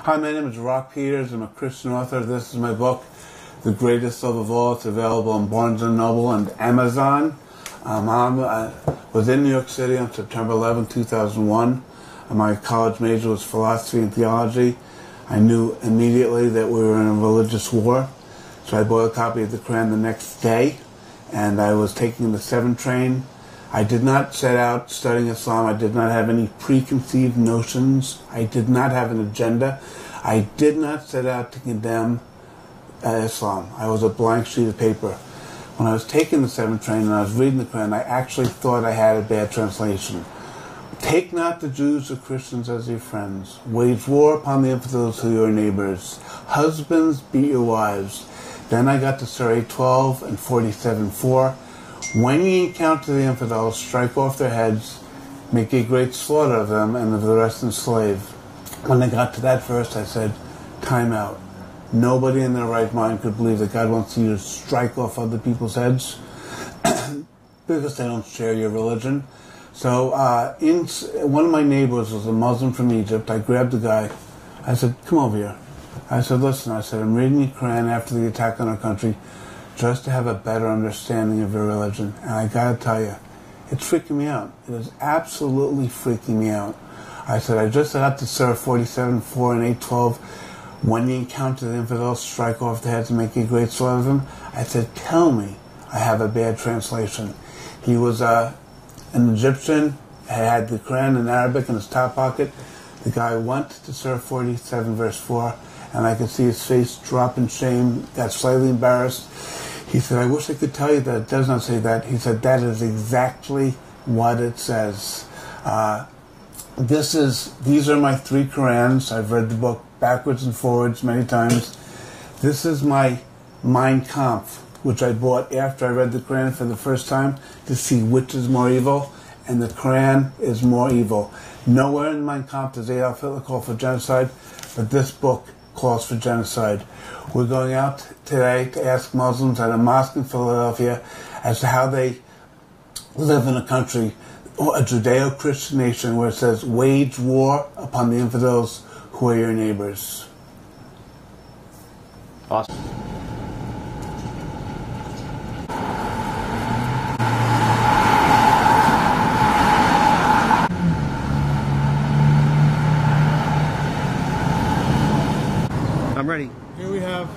Hi, my name is Rock Peters. I'm a Christian author. This is my book, The Greatest Love of All. It's available on Barnes & Noble and Amazon. I was in New York City on September 11, 2001. My college major was philosophy and theology. I knew immediately that we were in a religious war, so I bought a copy of the Quran the next day, and I was taking the 7 train. I did not set out studying Islam. I did not have any preconceived notions. I did not have an agenda. I did not set out to condemn Islam. I was a blank sheet of paper. When I was taking the 7 train and I was reading the Quran, I actually thought I had a bad translation. Take not the Jews or Christians as your friends. Wage war upon the infidels who are your neighbors. Husbands, beat your wives. Then I got to Surah 12 and 47:4. When ye encounter the infidels, strike off their heads, make a great slaughter of them, and of the rest enslave. When I got to that verse, I said, time out. Nobody in their right mind could believe that God wants you to strike off other people's heads because they don't share your religion. So one of my neighbors was a Muslim from Egypt. I grabbed the guy. I said, come over here. I said, listen, I said, I'm reading the Quran after the attack on our country just to have a better understanding of your religion. And I got to tell you, it's freaking me out. It is absolutely freaking me out. I said, I just got to Surah 47:4 and 8:12. When you encounter the infidels, strike off the heads and make a great slaughter of them. I said, tell me I have a bad translation. He was an Egyptian, had the Quran in Arabic in his top pocket. The guy went to Surah 47 verse 4, and I could see his face drop in shame, got slightly embarrassed. He said, I wish I could tell you that it does not say that. He said, that is exactly what it says. These are my 3 Qurans. I've read the book backwards and forwards many times. This is my Mein Kampf, which I bought after I read the Quran for the first time to see which is more evil, and the Quran is more evil. Nowhere in Mein Kampf does Adolf Hitler call for genocide, but this book calls for genocide. We're going out today to ask Muslims at a mosque in Philadelphia as to how they live in a country, a Judeo-Christian nation, where it says, wage war upon the infidels who are your neighbors. Awesome. I'm ready. Here we have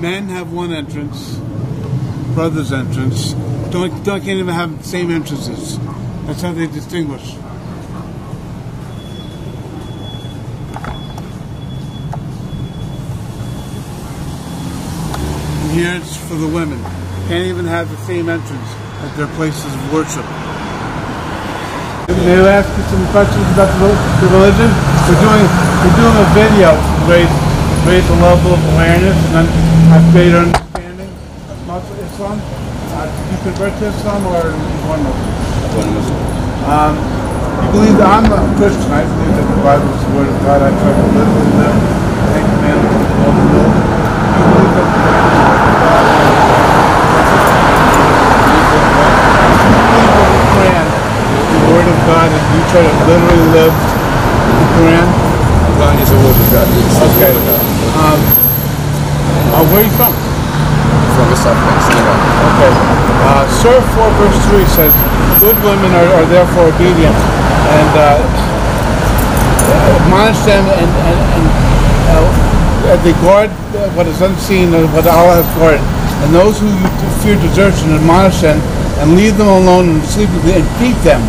men have one entrance, brothers' entrance. Can't even have the same entrances. That's how they distinguish. And here it's for the women. Can't even have the same entrance at their places of worship. May I ask you some questions about the religion? We're doing a video to raise a level of awareness and then have greater understanding of Muslim Islam. Did you convert to Islam or one Muslim? One Muslim. You believe that I'm a Christian. I believe that the Bible is the Word of God. I try to live with them. Take commandments of all the will. You believe that the Quran is the Word of God, and you try to literally live the Quran? The Quran is the Word of God. Okay. Where are you from? From the southwest. Okay. Surah 4 verse 3 says, good women are therefore obedient, and admonish them and they guard what is unseen and what Allah has guarded. And those who fear desertion, admonish them and leave them alone and sleep with them and beat them.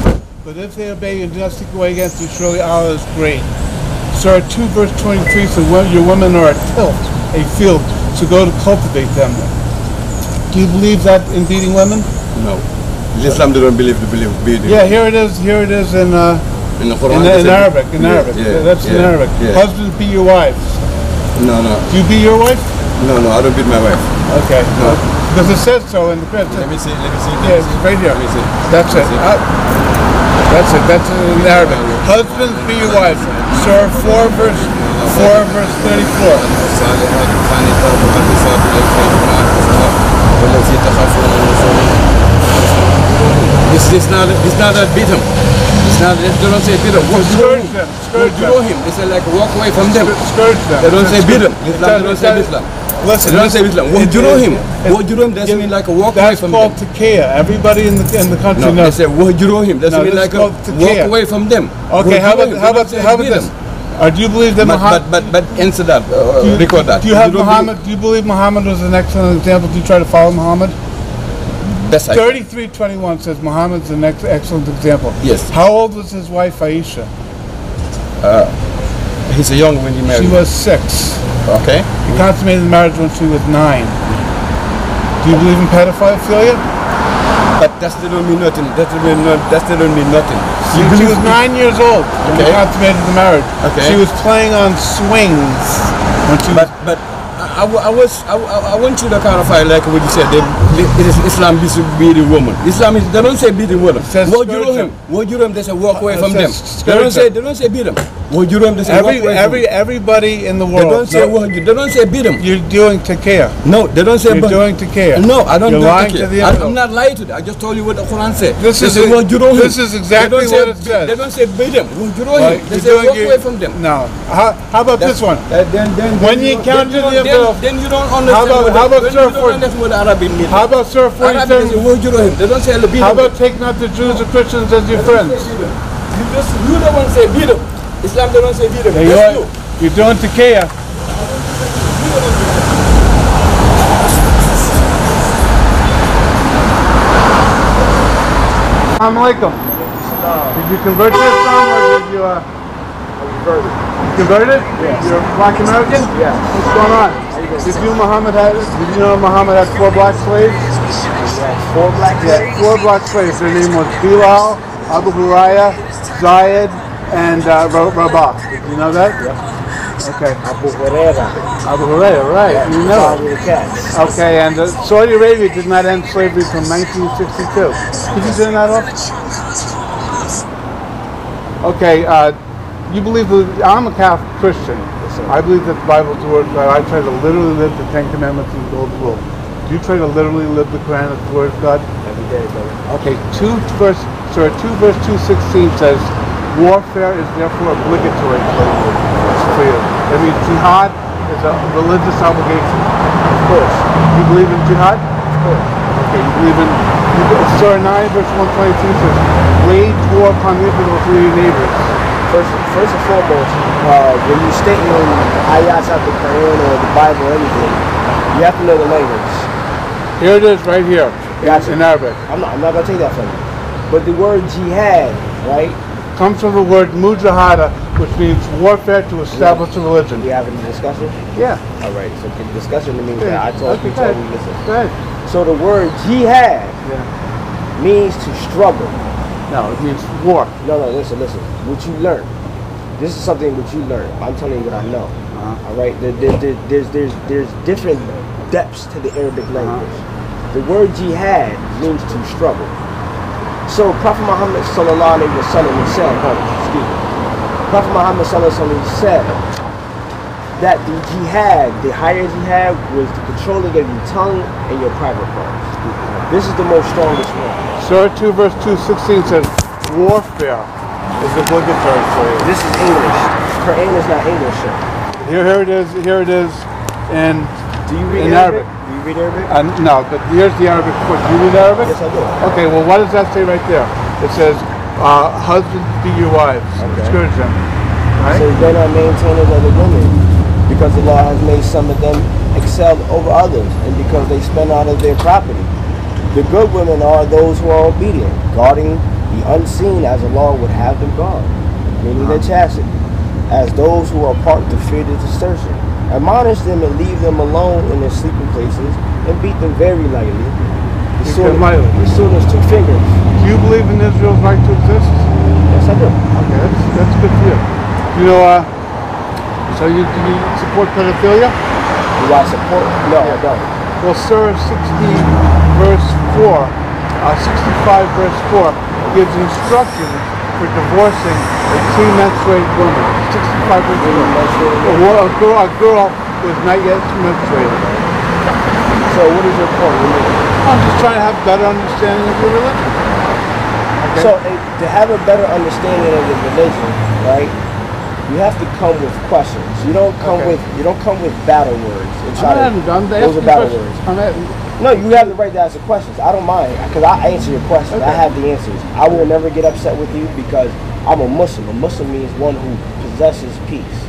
But if they obey you and do not stick away against you, surely Allah is great. Surah 2 verse 23 says, your women are a tilth, a field, so go to cultivate them. Do you believe that in beating women? No. Islam don't believe beating. Yeah, here it is in the Quran, in Arabic. In Arabic. Yeah, that's in Arabic. Yeah. Husbands, beat your wives. No. Do you beat your wife? No, I don't beat my wife. Okay. No. Because it says so in the Quran. Let me see. Yeah, it's right here. Let me see. That's it. That's in Arabic. Husbands, beat your wives. Surah 4 verse 34. This not that beat him. Islam, they don't say beat him. Scourge them. Scourge them. him. They say like walk away from them. Scourge them. They don't say beat him. Islam, they don't say Islam. Listen, they don't say Islam. Wahjurohim doesn't mean like a walk away from them. That's called Takea. Everybody in the country No, knows. they say Wahjurohim doesn't mean like a walk away from them. Okay, how about this? Do you believe that Muhammad? But answer that. Record that. Do you have Muhammad? Do you believe Muhammad was an excellent example? Do you try to follow Muhammad? 33:21 says Muhammad's an excellent example. Yes. How old was his wife Aisha? He's a young when he married. She was 6. Okay. He consummated the marriage when she was 9. Do you believe in pedophilia? But that still don't mean nothing. That still don't mean nothing. She was 9 years old when he consummated the marriage. Okay. She was playing on swings when she was. But I want you to clarify like what you said. Islam is beating woman. Islam is, they don't say beating woman. Wahjurohim, they say walk away from them. They don't say beat them. Wahjurohim, they say walk away from them. Everybody in the world. They don't say beat them. You're doing takea. No, they don't say. You're doing takea. No, I don't do takea. I'm not lying to that. I just told you what the Quran said. This is exactly what it says. They don't say beat them. Wahjurohim, they say walk away from them. No. How about this one? When you encounter the envelope. Then you don't understand. How about Surah 47? How about Surah 47? They don't say how about take not the Jews or Christians as your friends? You don't want to say beat them. Islam they don't say beat them. You're doing takea. Assalamu alaikum. Did you convert to Islam or did you converted? You converted? Yes. You're a black American? Yeah. What's going on? Did you know Muhammad had 4 black slaves? Yes. 4 black slaves? Yeah, 4 black slaves. Their name was Bilal, Abu Hurairah, Zayed, and Rabah. Did you know that? Yep. Okay. Abu Hurairah. Abu Hurairah, right. Yeah, you know it. Okay, and Saudi Arabia did not end slavery from 1962. Could you turn that off? Okay, you believe I'm a Catholic Christian. I believe that the Bible is the word of God. I try to literally live the 10 Commandments and the Golden Rule. Do you try to literally live the Quran as the word of God? Every day, brother. Okay, 2 verse 2:16 says, warfare is therefore obligatory for you. That means jihad is a religious obligation. Of course. You believe in jihad? Of course. Okay, you believe in Surah 9 verse 122 says, wage war upon the evil through your neighbors. First and foremost, when you state your ayats out the Quran or the Bible or anything, you have to know the language. Here it is, right here, in Arabic. I'm not going to take that from you. But the word jihad, right? Comes from the word mujahada, which means warfare to establish a religion. Do you have any discussion? Yeah. All right. So discussion means that I told you, listen. Go ahead. So the word jihad means to struggle. No, it means war. No, listen. What you learn. This is something that you learn. I'm telling you what I know. All right. There's different depths to the Arabic language. The word jihad means to struggle. So Prophet Muhammad sallallahu alaihi wasallam said, Prophet Muhammad sallallahu alaihi wasallam said that the jihad, the higher jihad, was the controlling of your tongue and your private parts. This is the most strongest one. Surah 2 verse 2:16 says, warfare is obligatory for you. This is English. Quran is not English, sir. Here it is in Do you read Arabic? Do you read Arabic? No, but here's the Arabic quote. Do you read Arabic? Yes, I do. Okay, well what does that say right there? It says, husbands beat your wives. Okay. Scourge them. Right? So they're not maintaining other women because the law has made some of them excel over others and because they spend out of their property. The good women are those who are obedient, guarding the unseen as the law would have them guard, meaning their chastity, as those who are part to fear the distortion. Admonish them and leave them alone in their sleeping places and beat them very lightly. The sword is 2 fingers. Do you believe in Israel's right to exist? Yes, I do. Okay, that's good for you. You know, so do you support pedophilia? Do I support? No, I don't. Well, Surah 65 verse 4 gives instructions for divorcing a premenstruated woman. 65 verse 4. A girl who is not yet menstruated. So what is your point? I'm just trying to have a better understanding of your religion. Okay. So to have a better understanding of the religion, right? You have to come with questions. You don't come with battle words and try those are battle words. No, you have the right to ask the questions. I don't mind because I answer your questions. I have the answers. I will never get upset with you because I'm a Muslim. A Muslim means one who possesses peace.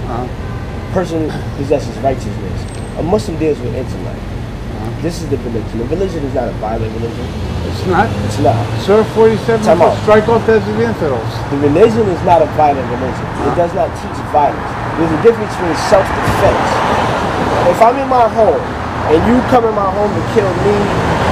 Person possesses righteousness. A Muslim deals with intellect. This is the religion. The religion is not a violent religion. It's not? It's not. Surah 47 says strike off the infidels. The religion is not a violent religion. It does not teach violence. There's a difference between self-defense. If I'm in my home and you come in my home to kill me,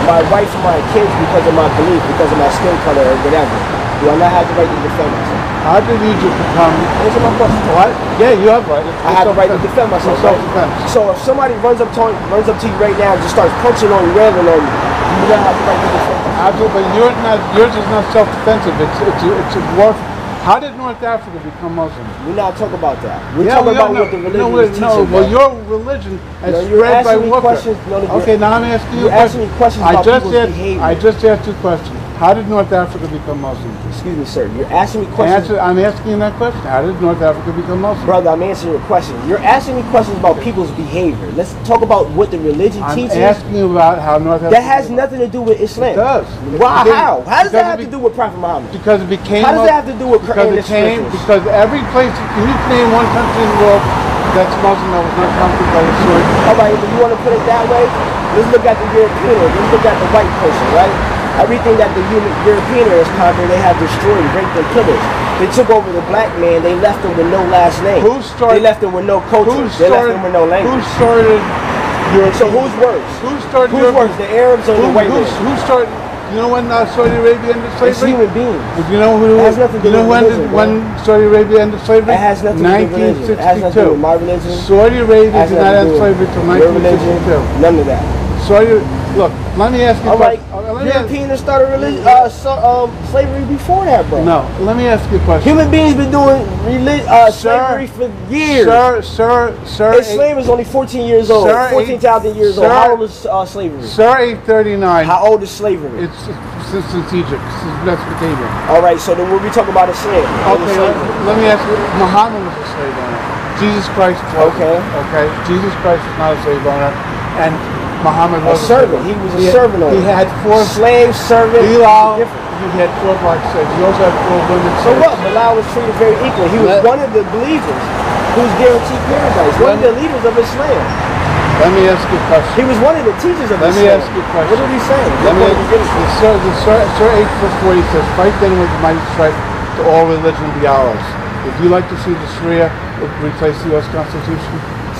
my wife, and my kids because of my belief, because of my skin color or whatever, do I not have the right to defend myself? How did Egypt become... Answer my question. What? Yeah, you have right. I have the right to defend myself. Self-defense. So if somebody runs up to you right now and just starts punching on you, railing on you, you do not have the right to defend yourself. Absolutely, but yours is not self-defensive. It's a war. How did North Africa become Muslim? We're not talking about that. We're talking about what the religion is teaching. Well, your religion has spread by warfare. Okay, now I'm asking you a question. You're asking me questions about people's behavior. I just asked you a question. How did North Africa become Muslim? Excuse me, sir. You're asking me questions. I'm asking you that question. How did North Africa become Muslim? Brother, I'm answering your question. You're asking me questions about people's behavior. Let's talk about what the religion teaches. I'm asking you about how North Africa... That has nothing to do with Islam. It does. Why? How? How does that have to do with Prophet Muhammad? Because it became... How does that have to do with Quran and scriptures? Because every place... Can you name one country in the world that's Muslim that was not conquered by the sword? Alright, if you want to put it that way, let's look at the European. Let's look at the white person, right? Everything that the European has conquered, they have destroyed, raped, and pillaged. They took over the black man. They left him with no last name. They left him with no culture. They left him with no language. Who started Europe? So who's worse? Who started Who's worse, the Arabs or the white man? Who started? You know when Saudi Arabia ended slavery? It's human beings. You know who? It has nothing to do with religion, when Saudi Arabia ended slavery? It has nothing to do with religion. It has nothing to do with my religion. Saudi Arabia did not end slavery until 1962. None of that. Look, let me ask you a question. Europeans started slavery before that, bro. No, let me ask you a question. Human beings been doing slavery for years. Sir. Islam is only 14 years old. 14,000 years old. How old is slavery? Sir, 839. How old is slavery? It's since Egypt, since Mesopotamia. All right, so then when we talk about Islam, okay, let me ask you. Muhammad was a slave owner. Jesus Christ was. Okay. Jesus Christ was not a slave owner, and Muhammad was a servant. He was a servant owner. He had 4 slaves, servant. He had 4 black slaves. He also had 4 women slaves. So what? Bilal was treated very equally. He was one of the believers who's guaranteed paradise. One of the leaders of Islam. Let me ask you a question. He was one of the teachers of Islam. Let me ask you a question. What did he say? Sir 8:40 says, "Fight then with the mighty strike to all religion be ours." Would you like to see the Sharia replace the U.S. Constitution?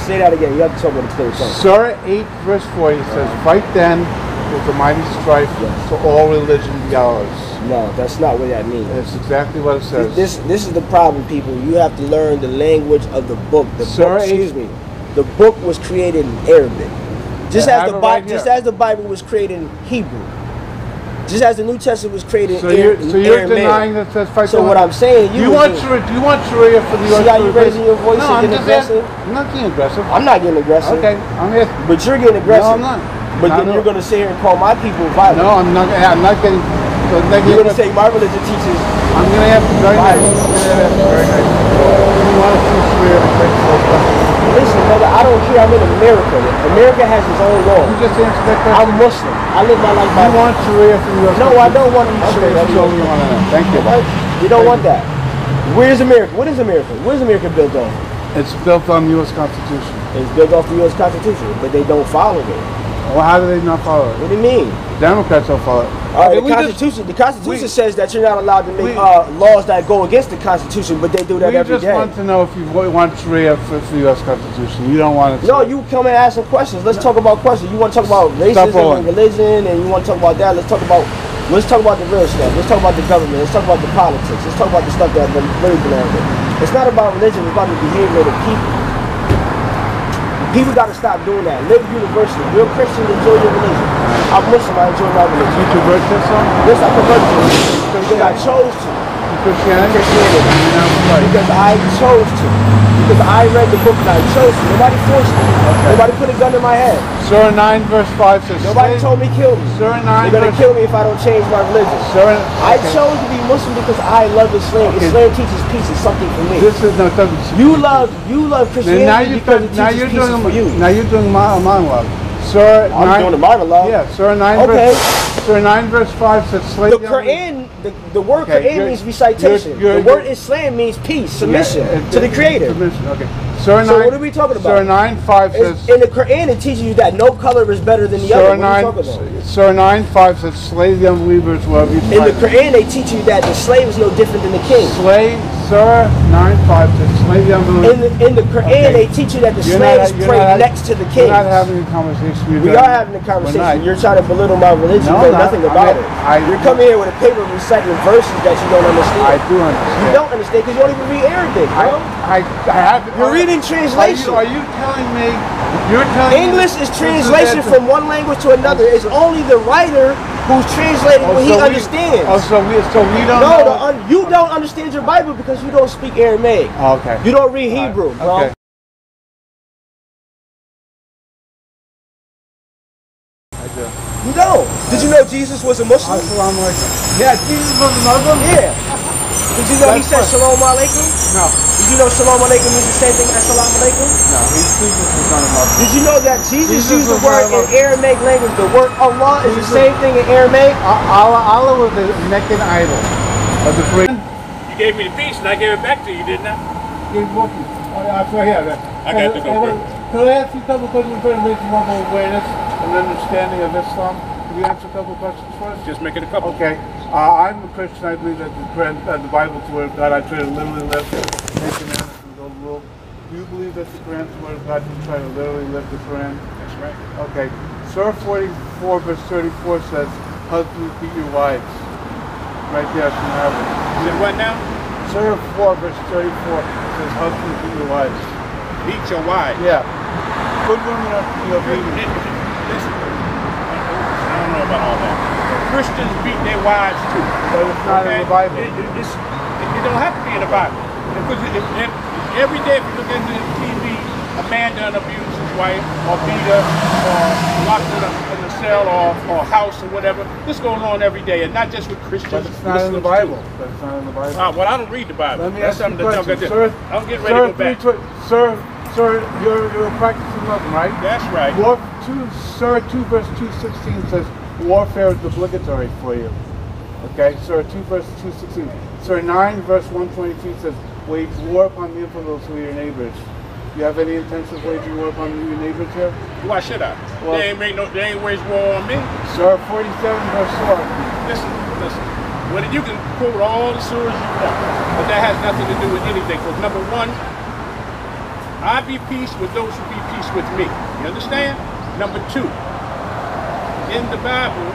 Say that again. You have to talk about the clear tongue. Surah 8:40 says, "Fight then with the mighty strife to all religion be ours." No, that's not what that means. That's exactly what it says. This is the problem, people. You have to learn the language of the book. The book was created in Arabic. Just as the Bible was created in Hebrew. Just as the New Testament was created in Aramaic. So you're denying that says fight. So what I'm saying, you want Sharia for the U.S. See how you're raising your voice and getting aggressive? I'm not getting aggressive. I'm not getting aggressive. Okay, I'm asking. But you're getting aggressive. No, I'm not. But then you're going to sit here and call my people violent. No, I'm not getting. You're going to say my religion teaches. I'm going to ask you very nice. You want to see Sharia replace Listen, brother, I don't care. I'm in America. America has its own law. You just answered that question. I'm Muslim. I live my life by. You want Sharia from the U.S. No, I don't want Sharia. That's all we want to know. Thank you. You don't want that. Where's America? What is America? What is America built on? It's built on the U.S. Constitution. It's built off the U.S. Constitution, but they don't follow it. Well, how do they not follow it? What do you mean? Democrats don't follow it. All right, the Constitution says that you're not allowed to make laws that go against the Constitution, but they do that every day. We just want to know if you want Sharia for the U.S. Constitution. You don't want it. No, you come and ask some questions. Let's talk about questions. You want to talk about racism and religion, and you want to talk about that. Let's talk about the real stuff. Let's talk about the government. Let's talk about the politics. Let's talk about the stuff that really belongs in. It's not about religion. It's about the behavior of the people. People got to stop doing that. Live universally. You're a Christian, enjoy your religion. I'm Muslim, I enjoy my religion. You convert to this one? Yes, I convert to it. Because I chose to. Christianity? Because I chose to. because I read the book and I chose it. Nobody forced me. Okay. Nobody put a gun in my head. Surah 9 verse 5 says, Nobody told me kill me. Surah 9 They're going to kill me if I don't change my religion. I chose to be Muslim because I love Islam. Okay. Islam teaches peace. It's something for me. This is no something. You love Christianity because it teaches peace for you. Now you're doing monologue. Surah 9. I'm doing a monologue. Yeah, Surah 9 Surah 9 verse 5 says slave. The Quran, the word Quran means recitation. The word Islam means peace, submission to the Creator. Submission, okay. Surah 9, so what are we talking about? Surah 9 5 says. In the Quran, it teaches you that no color is better than the other. What are you talking about? Surah 9 5 says slave the unbelievers wherever you find them. In the Quran, they teach you that the slave is no different than the king. Surah 9 5 says slave the unbelievers. In the Quran, they teach you that the slaves pray next to the king. We're not having a conversation. We are having a conversation. You're trying to belittle my religion. You know nothing about it. You're coming here with a paper reciting verses that you don't understand. I do understand. You don't understand because you don't even read Arabic, bro. I have. You're reading translation. Are you telling me? You're telling English is translation from one language to another. It's only the writer who's translating what he understands. So we don't. No, you don't understand your Bible because you don't speak Aramaic. Okay. You don't read Hebrew, bro. Okay. You don't. Did you know Jesus was a Muslim? Yeah, Jesus was a Muslim? Yeah. Did you know he said Shalom Alaikum? No. Did you know Shalom Alaikum means the same thing as Salam Alaikum? No, Jesus was not a Muslim. Did you know that Jesus used the word in Aramaic language? The word Allah is the same thing in Aramaic? Allah was the Meccan idol of the great. You gave me the piece and I gave it back to you, didn't I? I swear here. I got to go. Could I ask you a couple questions for information, level awareness and understanding of Islam? Could you answer a couple questions for us? Just make it a couple. Okay. I'm a Christian. I believe that the Bible is the word of God. I try to literally live the commandments and the rule. Do you believe that the Quran is the word of God? You try to literally live the Quran? That's right. Okay. Surah 44 verse 34 says, husbands beat your wives. Right there from Arabic. Is it what now? Surah 4 verse 34 says, husbands beat your wives. Beat your wife. Yeah. Good women are beaten. Listen, I don't know about all that. Christians beat their wives too. But it's not in the Bible. It don't have to be in the Bible. Because every day if you look at the TV, a man done abuse his wife, or beat her, or locked her in a cell, or house, or whatever. This goes on every day, and not just with Christians. But it's not in the Bible. But it's not in the Bible. Well, I don't read the Bible. Let me ask you a question. I'm getting ready to go back. Sir, you're a practicing Muslim, right? That's right. Surah 2 verse 2:16 says, warfare is obligatory for you. Okay, Surah 2 verse 2:16. Surah 9 verse 123 says, wage war upon the infidels who are your neighbors. Do you have any intention of waging war upon your neighbors here? Why should I? Well, they ain't wage war on me. Surah 47 verse 4. Listen. Well, you can quote all the surahs you want, but that has nothing to do with anything. Because number one, I be peace with those who be peace with me. You understand? Number two, in the Bible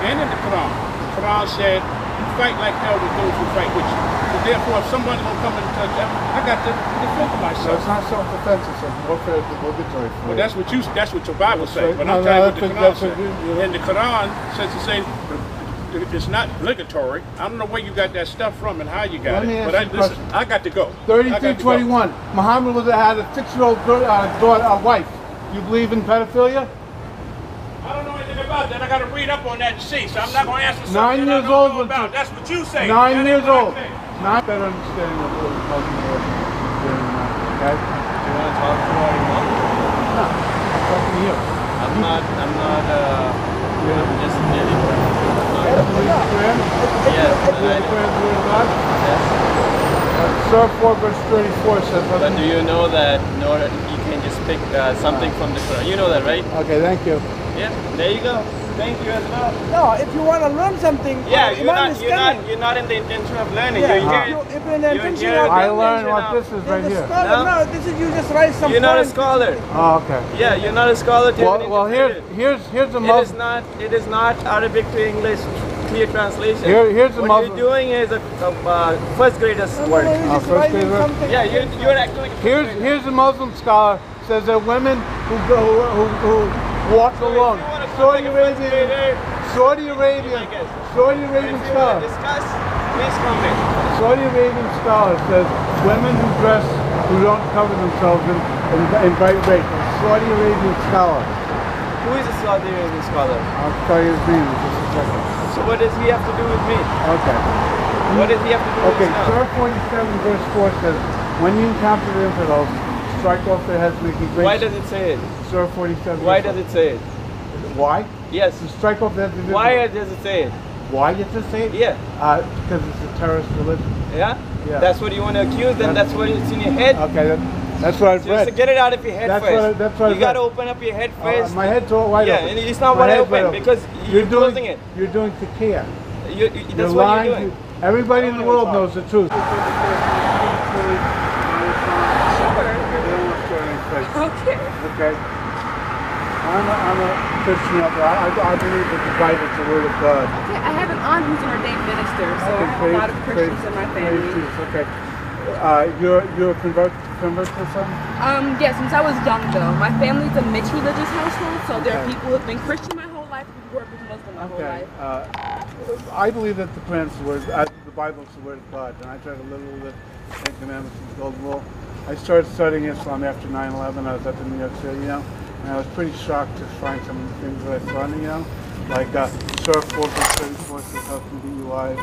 and in the Quran said, you fight like hell with those who fight with you. So therefore, if somebody's going to come and touch them, I got to defend myself. No, it's not self-defense, it's warfare is obligatory for you. Well, that's what your Bible says. Right. But I'm telling you what the Quran says. And the Quran says the same. It's not obligatory. I don't know where you got that stuff from and how you got it. But listen, I got to go. 33:21. Muhammad had a 6-year-old wife. You believe in pedophilia? I don't know anything about that. I got to read up on that and see. So I'm not going to answer something 9 years I don't old know about. That's what you say. 9 years old. Not better understanding of what we're talking about. Okay? You want to talk to our imam? No. I'm talking to you. I'm not, I'm just nearly. You believe the Quran? Yes. You believe the Quran is the word of God? Yes. Surah 4 verse 34 says... But do you know that you can just pick something from the Quran? You know that, right? Okay, thank you. Yeah, there you go. Thank you as well. No, if you want to learn something, yeah, you're not in the intention of learning. Yeah. You're here. If you're in the intention of I learned what this is right here. No, this is you just write some. You're not a scholar. Oh, okay. Yeah, you're not a scholar. Well, here's a Muslim. It is not Arabic to English clear translation. Here's a Muslim. What you're doing is a first grader's word. First grader. Yeah, you're actually. Here's a Muslim scholar says that women who walk alone. Saudi Arabian scholar. Discuss. Please comment. Saudi Arabian scholar says women who dress who don't cover themselves in bright red. A Saudi Arabian scholar. Who is a Saudi Arabian scholar? I'll tell you his name in just a second. So what does he have to do with me? Okay. What does he have to do with Okay, Islam? Surah 47 verse 4 says, when you encounter the infidels, strike off their heads, making great... Why does it say it? Surah 47 Why verse does it say it? 4. Why? Yes. To strike off their heads. of Why infidels. does it say it? Why does it say it? Yeah. Because it's a terrorist religion. Yeah? Yeah. That's what you want to accuse them? That's what it's in your head? Okay, that's what I've So read. to get it out of your head That's first. that's what you I've got to read. open up your head first. My head's all wide yeah, open. and it's not My wide head's open because you're closing it. You're doing tequila. That's You're what lying. you're doing. Everybody in the world knows the truth. Okay. Okay. I'm a Christian. I believe that the Bible is the Word of God. Okay, I have an aunt who's an ordained minister, so I have a lot of Christians in my family. Okay. You're a convert to some? Yeah, since I was young though. My family's a mixed religious household, so there are people who've been Christian my whole life and who have been Muslim my whole life. I believe that the Quran's the Word, the Bible's the Word of God, and I try to live with the Ten Commandments and the Golden Rule. I started studying Islam after 9/11. I was up in New York City, and I was pretty shocked to find some of the things that I saw, like Surah 4 verse 34 says husband beat your wives.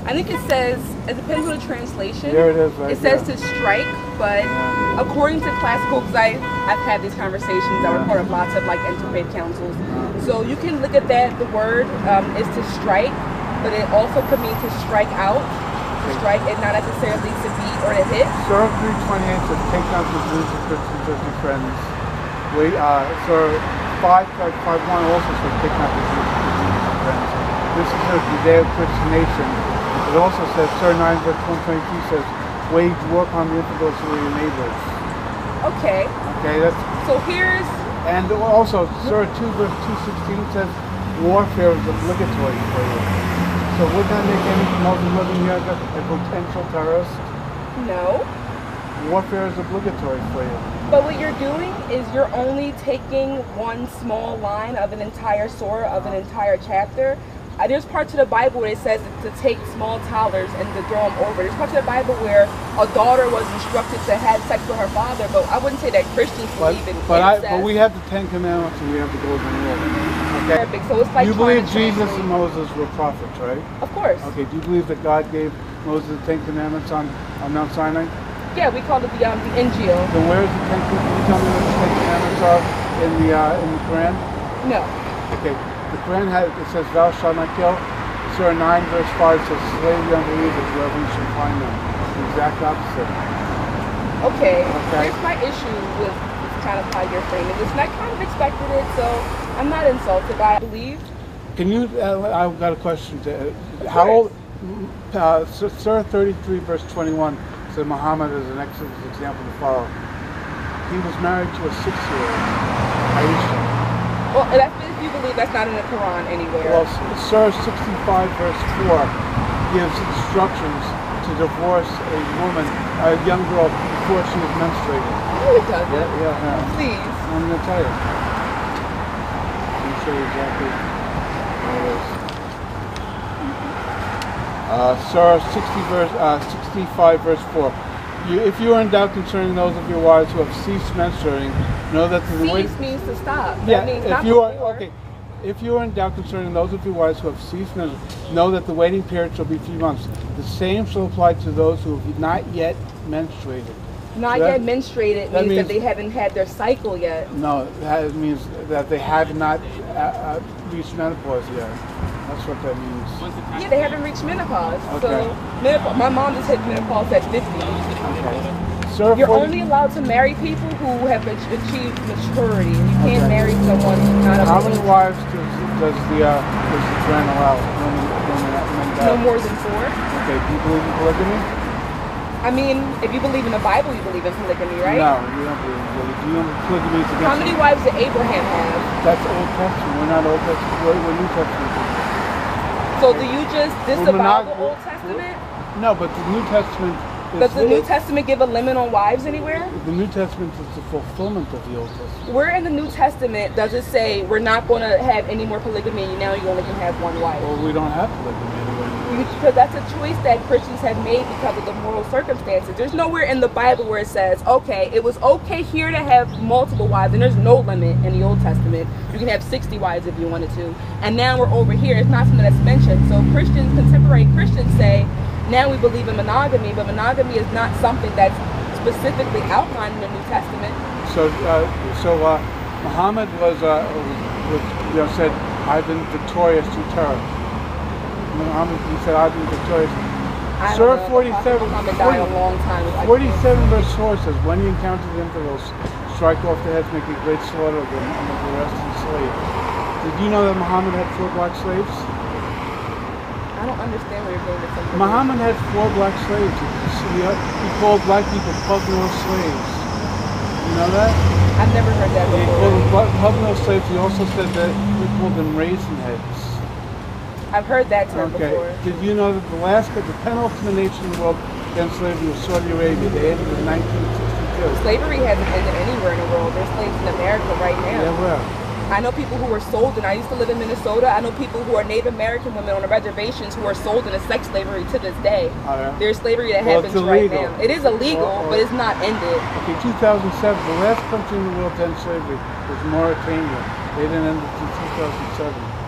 I think it says, it depends on the translation. There it is, right It says there. to strike, but according to classical, because I've had these conversations, I were part of lots of like interfaith councils. So you can look at that, the word is to strike, but it also could mean to strike out, to strike, and not necessarily to beat or to hit. Surah 328 says take out the Jews and Christians as your friends. Surah 5:1 also says take out the Jews and Christians as your friends. This is a Judeo-Christian nation. It also says, Surah 9 verse 122 says, wage war upon the infidels who are your neighbors. Okay. Okay, that's... So here's... And also, Surah 2 verse 216 says, warfare is obligatory for you. So would that make any Muslim living here a potential terrorist? No. Warfare is obligatory for you. But what you're doing is you're only taking one small line of an entire surah, of an entire chapter. There's parts of the Bible where it says to take small toddlers and to throw them over. There's parts of the Bible where a daughter was instructed to have sex with her father, but I wouldn't say that Christians believe in incest. But we have the Ten Commandments and we have the Golden Rule. Okay. So it's like you believe Jesus and Moses were prophets, right? Of course. Okay. Do you believe that God gave Moses the Ten Commandments on Mount Sinai? Yeah, we call it the Injil. Then where is the Ten Commandments? Can you tell me what the Ten Commandments are in the Quran? No. Okay. The Quran it says, thou shalt not kill. Surah 9 verse 5 says, slay the unbelievers wherever you shall find them. The exact opposite. Okay. Here's my issue with kind of how you're framing this. And I kind of expected it, so I'm not insulted by it. I believe. Can you, I've got a question. How old, Surah 33 verse 21 said Muhammad is an excellent example to follow. He was married to a 6-year-old, Aisha. Well, that's if you believe that's not in the Quran anywhere. Well, Surah 65 verse 4 gives instructions to divorce a woman, a young girl, before she was menstruating. No, it doesn't. Yeah. Please. I'm going to tell you. Let me show you exactly what it is. Surah 65 verse 4. If you are in doubt concerning those of your wives who have ceased menstruating, know that the cease means to stop. Yeah, that means if not you are before. okay. If you are in doubt concerning those of your wives who have ceased menstruating, know that the waiting period shall be 3 months. The same shall apply to those who have not yet menstruated. Not yet menstruated means that they haven't had their cycle yet. No, that means that they have not reached menopause yet. That's what that means. Yeah, they haven't reached menopause. Okay. So my mom just hit menopause at 50. Okay. You're only allowed to marry people who have achieved maturity. You can't marry someone who's not. How many wives does the Quran allow? No more than 4. Okay. Do you believe in polygamy? I mean, if you believe in the Bible, you believe in polygamy, right? No, you don't believe in polygamy. Do you know polygamy is against? How many wives did Abraham have? That's Old Testament. We're not Old Testament. We're New Testament. So do you just disavow the Old Testament? No, but the New Testament. Does the New Testament give a limit on wives anywhere? The New Testament is the fulfillment of the Old Testament. Where in the New Testament does it say we're not going to have any more polygamy, now you only can have one wife? Well, we don't have polygamy anyway. Because that's a choice that Christians have made because of the moral circumstances. There's nowhere in the Bible where it says, okay, it was okay here to have multiple wives, and there's no limit in the Old Testament. You can have 60 wives if you wanted to. And now we're over here. It's not something that's mentioned. So Christians, contemporary Christians say, now we believe in monogamy, but monogamy is not something that's specifically outlined in the New Testament. So Muhammad was said, I've been victorious through terror. Muhammad, he said, I've been victorious. Surah 47, Muhammad died a long time ago. 47 verse 4 says, when you encounter the infidels, strike off their heads, make a great slaughter of them, and of the rest enslaved. Did you know that Muhammad had 4 black slaves? I don't understand where you're going with something. Muhammad had 4 black slaves. He called black people pug-nosed slaves. You know that? I've never heard that before. He called them pug-nosed slaves. He also said that he called them raisin heads. I've heard that term before. Did you know that the penultimate nation in the world against slavery was Saudi Arabia? They ended in 1962. Slavery hasn't ended anywhere in the world. There's slaves in America right now. Yeah, where? I know people who were sold, and I used to live in Minnesota. I know people who are Native American women on the reservations who are sold into sex slavery to this day. Oh, yeah? There's slavery that happens right now. It is illegal, but it's not ended. Okay, 2007, the last country in the world to end slavery was Mauritania. They didn't end it until 2007.